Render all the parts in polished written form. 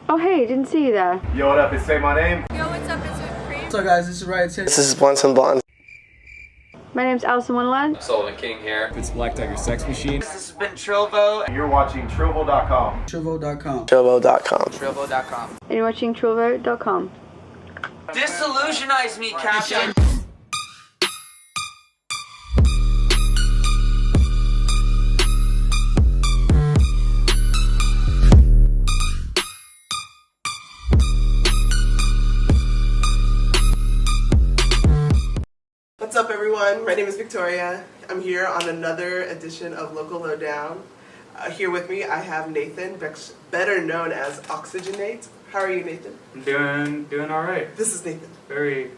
Oh hey, didn't see you there. Yo, what up? It's Say My Name. Yo, what's up? It's Whipped Cream. What's up, guys? This is Riot City. This is Blunts and Blondes. My name's Allison Wonderland. Sullivan King here. It's Black Tiger Sex Machine. This has been TRILLVO. You're watching TRILLVO.com. TRILLVO.com. TRILLVO.com. TRILLVO.com. And you're watching TRILLVO.com. Disillusionize me, Captain. What's up, everyone? My name is Victoria. I'm here on another edition of Local Lowdown. Here with me, I have Nathan, better known as Oxigenate. How are you, Nathan? I'm doing all right. This is Nathan. Very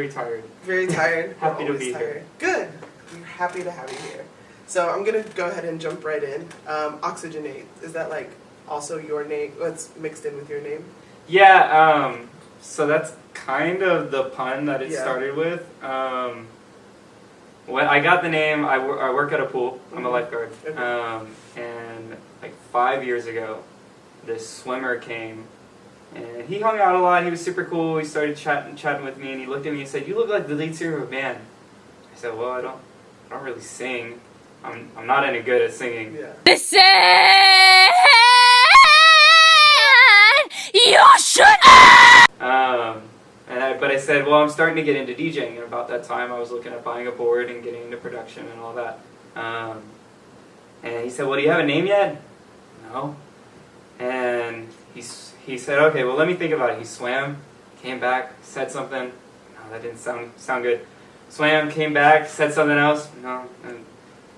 tired. Very tired. Happy to Always be tired. here. Good. We're happy to have you here. So I'm gonna go ahead and jump right in. Oxigenate, is that like also your name? What's mixed in with your name? Yeah. So that's kind of the pun that it Yeah. started with. When I got the name, I work at a pool. I'm a lifeguard. Okay. And like 5 years ago, this swimmer came, and he hung out a lot. He was super cool. He started chatting with me, and he looked at me and said, "You look like the lead singer of a band." I said, "Well, I don't really sing. I'm not any good at singing." Yeah. Listen, you should. But I said, well, I'm starting to get into DJing, and about that time I was looking at buying a board and getting into production and all that. And he said, well, do you have a name yet? No. And he said, okay, well, let me think about it. He swam, came back, said something. No, that didn't sound good. Swam, came back, said something else. No. And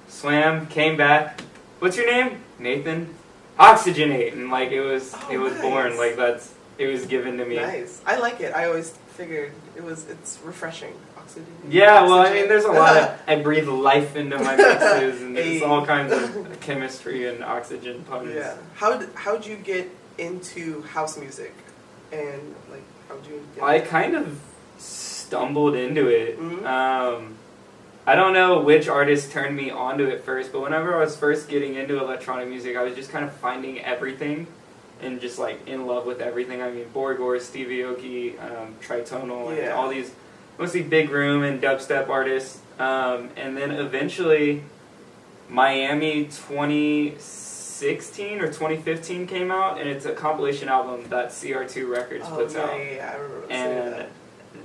swam, came back. What's your name? Nathan. Oxigenate. And like it was nice. born like it was given to me. Nice. I like it. I always figured it's refreshing. Oxygen. Yeah, well, I Oxygen. mean, there's a lot of, I breathe life into my mixes, and there's Hey. all kinds of chemistry and oxygen puns. Yeah. How'd you get into house music, and like how'd you? I kind of stumbled into it. Mhm. I don't know which artist turned me onto it first, but whenever I was first getting into electronic music, I was just kind of finding everything and just like in love with everything. I mean, Borgore, Stevie Aoki, Tritonal, and Yeah. all these mostly big room and dubstep artists. And then eventually Miami 2016 or 2015 came out, and it's a compilation album that CR2 Records puts out. I remember seeing And that.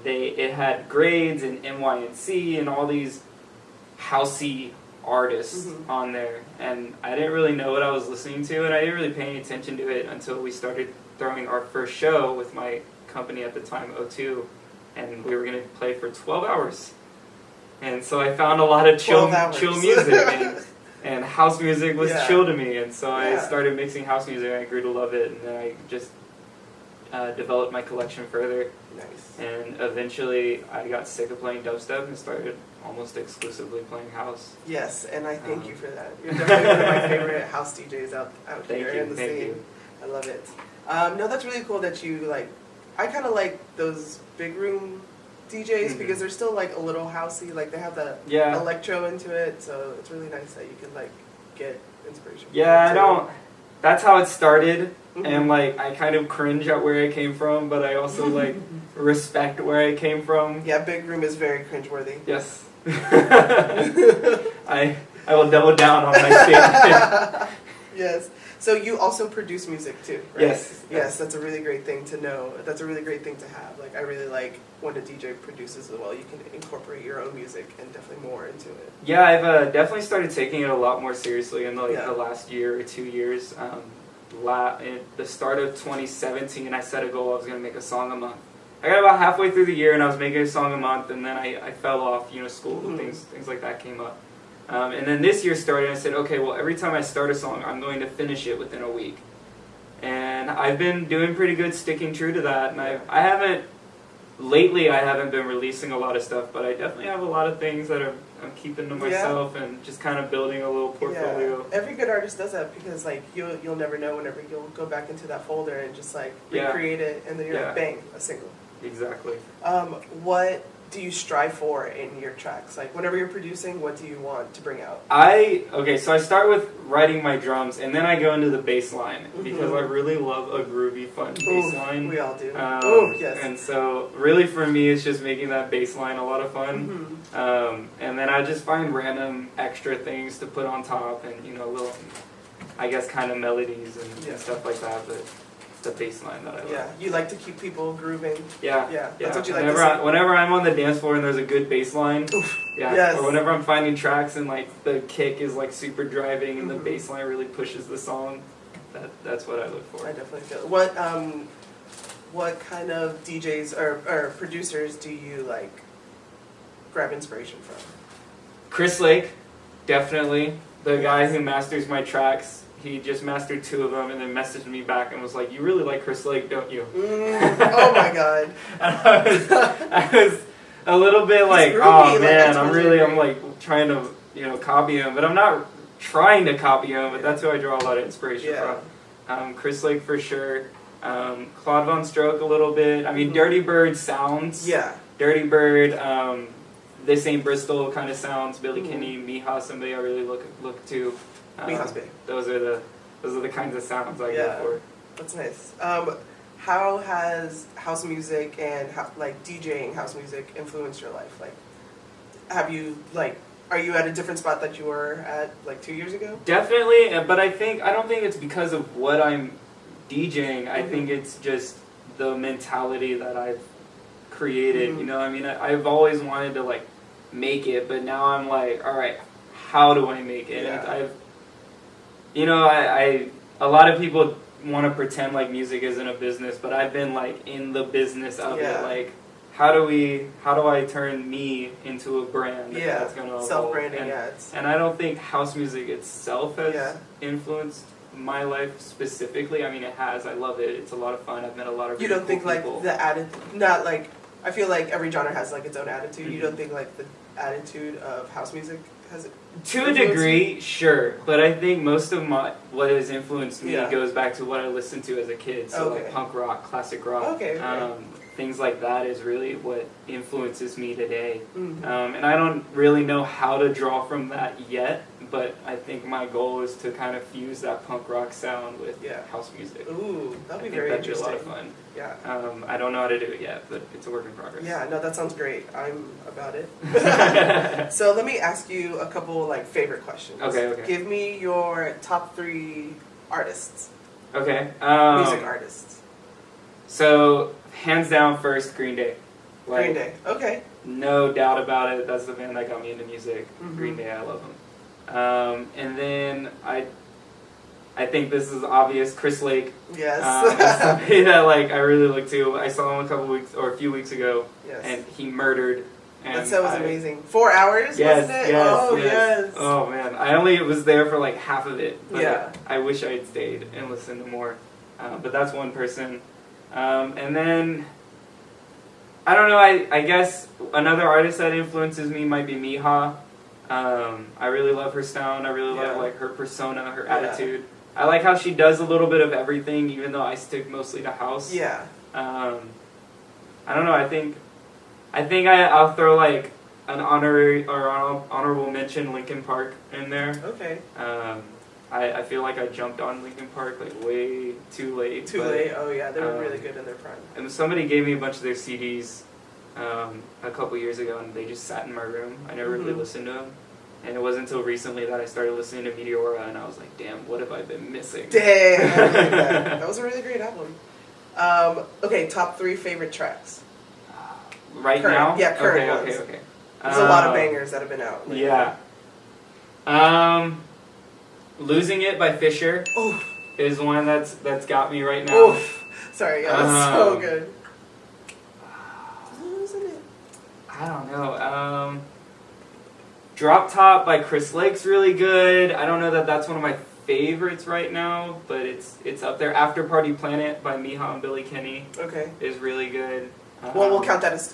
it had Grades and NYNC and all these housey artists on there, and I didn't really know what I was listening to, and I didn't really pay any attention to it until we started throwing our first show with my company at the time, O2, and we were going to play for 12 hours. And so I found a lot of chill music, and house music was Yeah. chill to me, and so I Yeah. started mixing house music, and I grew to love it, and then I just developed my collection further. Nice. And eventually I got sick of playing dubstep and started almost exclusively playing house. Yes, and I thank you for that. You're definitely one of my favorite house DJs out Thank here you, in the thank scene. you. I love it. No, that's really cool that you like. I kind of like those big room DJs because they're still like a little housey. Like they have the Yeah. electro into it, so it's really nice that you can like get inspiration. from Yeah, it, I too. don't. That's how it started, Mhm. and like I kind of cringe at where I came from, but I also like respect where I came from. Yeah, big room is very cringeworthy. Yes. I will double down on my statement. Yes. So you also produce music too, right? Yes. Yes, that's a really great thing to know. That's a really great thing to have. Like I really like when a DJ produces as well. You can incorporate your own music and definitely more into it. Yeah, I've definitely started taking it a lot more seriously in Yeah. the last year or 2 years. At the start of 2017, I set a goal I was going to make a song a month. I got about halfway through the year and I was making a song a month, and then I fell off, school and things like that came up. And then this year started, and I said, okay, well, every time I start a song, I'm going to finish it within a week. And I've been doing pretty good sticking true to that, and I haven't been releasing a lot of stuff, but I definitely have a lot of things that I'm keeping to myself and just kind of building a little portfolio. Yeah. Every good artist does that because like you'll never know whenever you'll go back into that folder and just like recreate it, and then you're like, bang, a single. Exactly. What do you strive for in your tracks? Like whenever you're producing, what do you want to bring out? So I start with writing my drums, and then I go into the bass line because I really love a groovy, fun bass line. We all do. Yes. And so really for me, it's just making that bass line a lot of fun. And then I just find random extra things to put on top, and little, I guess, kind of melodies and stuff like that. But the bass line that I love. Yeah, you like to keep people grooving. Yeah. That's what you like whenever to see. Whenever I'm on the dance floor and there's a good bass line, Yes. or whenever I'm finding tracks and like the kick is like super driving and the bass line really pushes the song, that's what I look for. I definitely feel. What kind of DJs or producers do you like grab inspiration from? Chris Lake, definitely. The guy who masters my tracks. He just mastered 2 of them and then messaged me back and was like, "You really like Chris Lake, don't you?" Oh my god. And I was a little bit like, groovy, oh man, totally I'm like trying to, copy him, but I'm not trying to copy him, but that's who I draw a lot of inspiration from. Chris Lake for sure. Claude Von Stroke a little bit. I mean, Dirty Bird sounds. Yeah. Dirty Bird, This Ain't Bristol kind of sounds. Billy Kinney, Miha, somebody I really look to. Miha's big. Those are the kinds of sounds I go for. That's nice. How has house music and DJing house music influenced your life? Like, are you at a different spot that you were at like 2 years ago? Definitely, but I don't think it's because of what I'm DJing. I think it's just the mentality that I've created. I've always wanted to like make it, but now I'm like, all right, how do I make it? Yeah. And a lot of people want to pretend like music isn't a business, but I've been like in the business of it. Like, how do I turn me into a brand that's going to evolve? Self-branding, And I don't think house music itself has influenced my life specifically. I mean, it has. I love it. It's a lot of fun. I've met a lot of You really don't think cool people. like the attitude, not like, I feel like every genre has like its own attitude. You don't think like the attitude of house music has it? To a degree, sure, but I think most of what has influenced me Yeah. goes back to what I listened to as a kid. So like punk rock, classic rock, Okay. things like that is really what influences me today. And I don't really know how to draw from that yet, but I think my goal is to kind of fuse that punk rock sound with house music. Ooh, that'd be very That'd be a interesting. lot of fun. Yeah. I don't know how to do it yet, but it's a work in progress. Yeah, no, that sounds great. I'm about it. So let me ask you a couple like favorite questions. Okay. Give me your top 3 artists. Okay. Music artists. So, hands down first, Green Day. Green Day. Okay. No doubt about it. That's the band that got me into music. Green Day, I love them. And then I think this is obvious, Chris Lake. Yes. Is somebody that I really look to. I saw him a few weeks ago, and he murdered. And that was amazing. 4 hours, wasn't it? Yes. Oh man, I only was there for like half of it. But I wish I had stayed and listened to more. But that's one person. And then I don't know. I guess another artist that influences me might be Miha. I really love her sound. I really love her persona, her attitude. I like how she does a little bit of everything, even though I stick mostly to house. Yeah. I don't know. I think I'll throw like an honorable mention Linkin Park in there. Okay. I feel like I jumped on Linkin Park like way too late. Too late? Oh yeah, they were really good in their prime. And somebody gave me a bunch of their CDs a couple years ago, and they just sat in my room. I never really listened to them. And it wasn't until recently that I started listening to Meteora, and I was like, damn, what have I been missing? Dang, I like that. That was a really great album. Okay, top 3 favorite tracks. Right current, now? Yeah, current ones. Okay. There's a lot of bangers that have been out lately. Yeah. Losing It by Fisher is one that's got me right now. Oof. Sorry, that's so good. Losing It. I don't know. Drop Top by Chris Lake's really good. I don't know that that's one of my favorites right now, but it's up there. After Party Planet by Miha and Billy Kinney is really good. Well, we'll count that as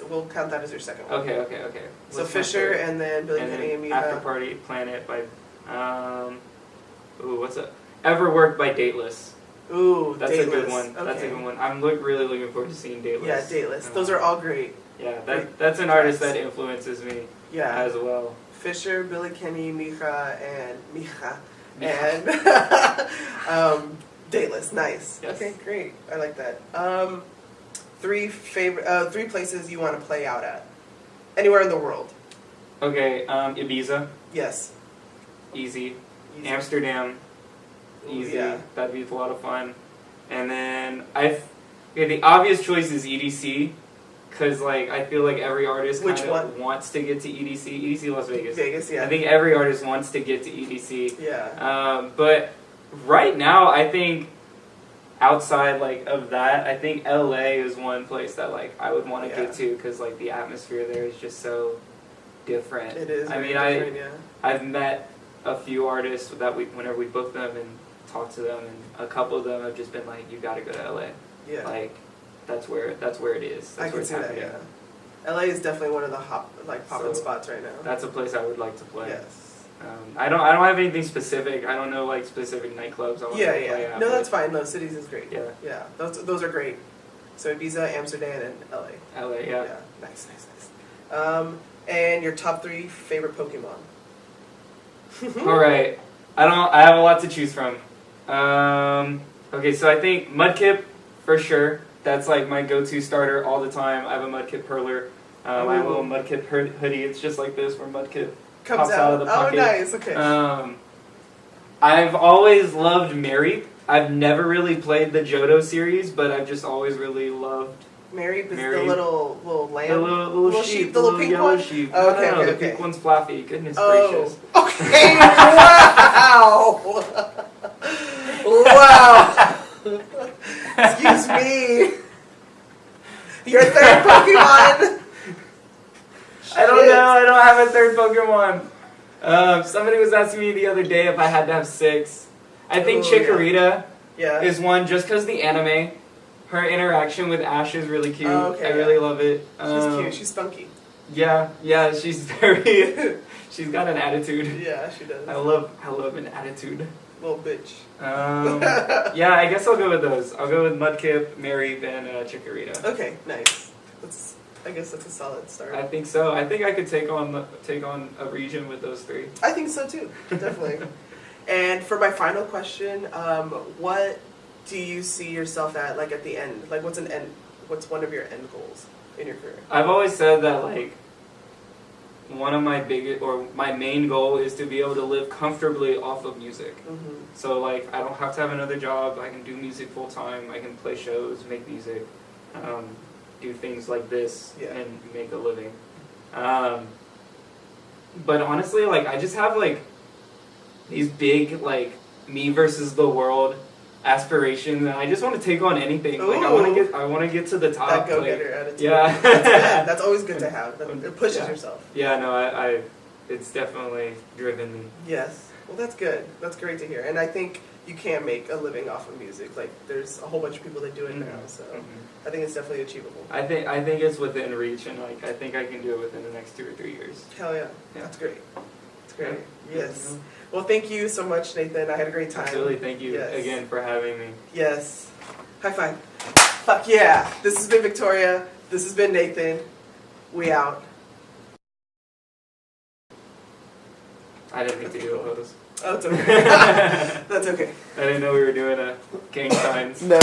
your second one. Okay. So Fisher and then Billy Kinney and Miha. After Party Planet by what's up? Ever Work by Dateless Ooh, That's Dateless. a good one. That's a Okay. good one. I'm really looking forward to seeing Dateless. Yeah, Dateless. Those are all great. Yeah, great that's an artist tracks. that influences me Yeah. as well. Fisher, Billy Kenny, Mija, and Dateless. Nice. Yes. Okay, great. I like that. Three places you want to play out at. Anywhere in the world. Okay, Ibiza, Yes. easy. Easy. Amsterdam, Ooh, easy. yeah. That'd be a lot of fun. And then the obvious choice is EDC, because like I feel like every artist Which kind of one? wants to get to EDC. EDC Las Vegas. Vegas, yeah. I think every artist wants to get to EDC. Yeah. But right now, I think outside like of that, I think LA is one place that like I would want to Yeah. get to because like the atmosphere there is just so different. It is. I very mean, different, yeah. I've met a few artists that whenever we book them and talk to them, and a couple of them have just been like, "You got to go to LA." Yeah. Like that's where it is. That's I where can it's see that. happening. Yeah. LA is definitely one of the popping So, spots right now. That's a place I would like to play. Yes. I don't have anything specific. I don't know like specific nightclubs I want Yeah, to play yeah. at. No, but- that's fine. No, cities is great. Yeah. Yeah. Those are great. So Ibiza, Amsterdam, and LA. LA, yeah. Nice. And your top 3 favorite Pokemon. All right. I have a lot to choose from. Okay, so I think Mudkip for sure. That's like my go-to starter all the time. I have a Mudkip Perler. I have a little Mudkip hoodie. It's just like this where Mudkip Comes pops out of the pocket. Oh, nice. Okay. I've always loved Mary. I've never really played the Johto series, but I've just always really loved Mary is the Mary. little lamb. the little sheep, the little pink yellow one. sheep. Oh, No, okay, no, okay, the okay. pink one's fluffy. Goodness Oh. gracious. Okay. Wow. Excuse me. Your third Pokemon. I don't Shit. know. I don't have a third Pokemon. Somebody was asking me the other day if I had to have 6. I think Ooh, Chikorita Yeah. is one just because the anime. Her interaction with Ash is really cute. Oh, okay, I really yeah. love it. She's cute. She's spunky. Yeah, she's very. She's got an attitude. Yeah, she does. I love an attitude. Little bitch. Yeah, I guess I'll go with those. I'll go with Mudkip, Mareep, and Chikorita. Okay, nice. I guess that's a solid start. I think so. I think I could take on a region with those 3. I think so too, definitely. And for my final question, what do you see yourself at, like at the end? Like, what's one of your end goals in your career? I've always said that like one of my main goal is to be able to live comfortably off of music. Mm-hmm. So like I don't have to have another job. I can do music full time. I can play shows, make music, do things like this, Yeah. and make a living. But honestly, like I just have like these big like me versus the world aspirations, and I just want to take on anything. Like I want to get to the top. That go-getter attitude. Yeah. That's good. That's always good to have. It pushes Yeah. yourself. Yeah, no, it's definitely driven me. Yes. Well, that's good. That's great to hear. And I think you can make a living off of music. Like, there's a whole bunch of people that do it now, so I think it's definitely achievable. I think it's within reach, and like I think I can do it within the next 2 or 3 years. Hell yeah. Yeah. That's great. That's great. Yeah. Yes. Well, thank you so much, Nathan. I had a great time. Absolutely, thank you Yes. again for having me. Yes. High five. Fuck yeah. This has been Victoria. This has been Nathan. We out. I didn't think to do the photos. Oh, it's okay. That's okay. I didn't know we were doing a gang signs. No.